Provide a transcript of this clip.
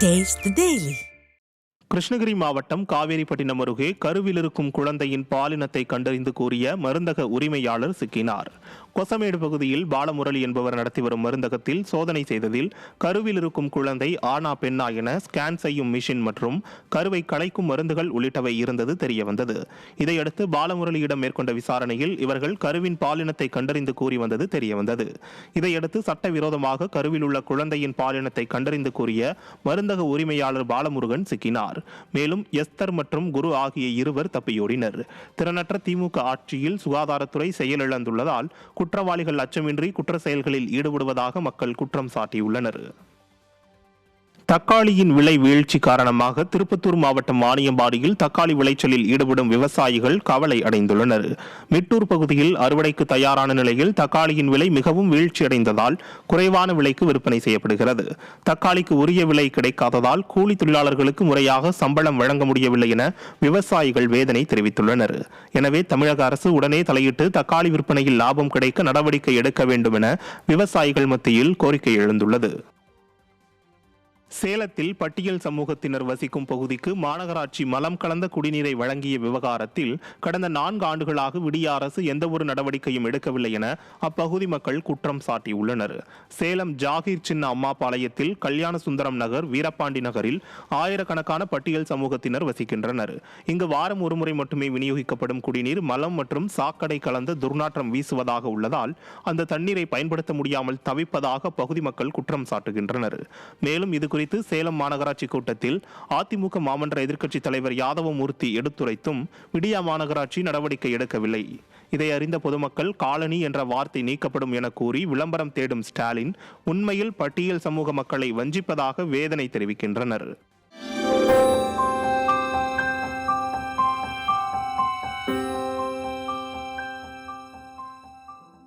Taste the Daily. Krishnagiri மாவட்டம் காவேரிப்பட்டினம் அருகே கருவில் இருக்கும் குழந்தையின் பாலினத்தை கண்டறிந்து கூறிய மருந்தக உரிமையாளர் சிக்கினார். கொசமேடு பகுதியில் பாலமுரளி என்பவர் நடத்தி வரும் மருந்தகத்தில் சோதனை செய்ததில் கருவில் இருக்கும் குழந்தை ஆனா பெண்ணா என ஸ்கேன் செய்யும் மிஷின் மற்றும் கருவை கலைக்கும் மருந்துகள் உள்ளிட்டவை இருந்தது தெரியவந்தது. இதையடுத்து பாலமுரளியிடம் மேற்கொண்ட விசாரணையில் இவர்கள் கருவின் பாலினத்தை கண்டறிந்து கூறி வந்தது தெரியவந்தது. இதையடுத்து சட்டவிரோதமாக கருவில் உள்ள குழந்தையின் பாலினத்தை கண்டறிந்து கூறிய மருந்தக உரிமையாளர் பாலமுருகன் சிக்கினார். மேலும் எஸ்தர் மற்றும் குரு ஆகிய இருவர் தப்பியோடினர். திறனற்ற திமுக ஆட்சியில் சுகாதாரத்துறை செயலிழந்துள்ளதால் குற்றவாளிகள் அச்சமின்றி குற்ற செயல்களில் ஈடுபடுவதாக மக்கள் குற்றம் சாட்டியுள்ளனர். தக்காளியின் விலை வீழ்ச்சி காரணமாக திருப்பத்தூர் மாவட்டம் வாணியம்பாடியில் தக்காளி விளைச்சலில் ஈடுபடும் விவசாயிகள் கவலை அடைந்துள்ளனர். மிட்டூர் பகுதியில் அறுவடைக்கு தயாரான நிலையில் தக்காளியின் விலை மிகவும் வீழ்ச்சியடைந்ததால் குறைவான விலைக்கு விற்பனை செய்யப்படுகிறது. தக்காளிக்கு உரிய விலை கிடைக்காததால் கூலி தொழிலாளர்களுக்கு முறையாக சம்பளம் வழங்க முடியவில்லை என விவசாயிகள் வேதனை தெரிவித்துள்ளனர். எனவே தமிழக அரசு உடனே தலையிட்டு தக்காளி விற்பனையில் லாபம் கிடைக்க நடவடிக்கை எடுக்க வேண்டும் என விவசாயிகள் மத்தியில் கோரிக்கை எழுந்துள்ளது. சேலத்தில் பட்டியல் சமூகத்தினர் வசிக்கும் பகுதிக்கு மாநகராட்சி மலம் கலந்த குடிநீரை வழங்கிய விவகாரத்தில் கடந்த 4 ஆண்டுகளாக விடிய அரசு எந்தவொரு நடவடிக்கையும் எடுக்கவில்லை என அப்பகுதி மக்கள் குற்றம் சாட்டியுள்ளனர். சேலம் ஜாகீர் சின்ன அம்மாபாளையத்தில் கல்யாண சுந்தரம் நகர், வீரபாண்டி நகரில் ஆயிரக்கணக்கான பட்டியல் சமூகத்தினர் வசிக்கின்றனர். இங்கு வாரம் ஒருமுறை மட்டுமே விநியோகிக்கப்படும் குடிநீர் மலம் மற்றும் சாக்கடை கலந்த துர்நாற்றம் வீசுவதாக உள்ளதால் அந்த தண்ணீரை பயன்படுத்த முடியாமல் தவிப்பதாக பகுதி மக்கள் குற்றம் சாட்டுகின்றனர். மேலும் இது குறித்து சேலம் மாநகராட்சி கூட்டத்தில் அதிமுக மாமன்ற எதிர்க்கட்சித் தலைவர் யாதவமூர்த்தி எடுத்துரைத்தும் விடியா மாநகராட்சி நடவடிக்கை எடுக்கவில்லை. இதை அறிந்த பொதுமக்கள் காலனி என்ற வார்த்தை நீக்கப்படும் என கூறி விளம்பரம் தேடும் ஸ்டாலின் உண்மையில் பட்டியல் சமூக மக்களை வஞ்சிப்பதாக வேதனை தெரிவிக்கின்றனர்.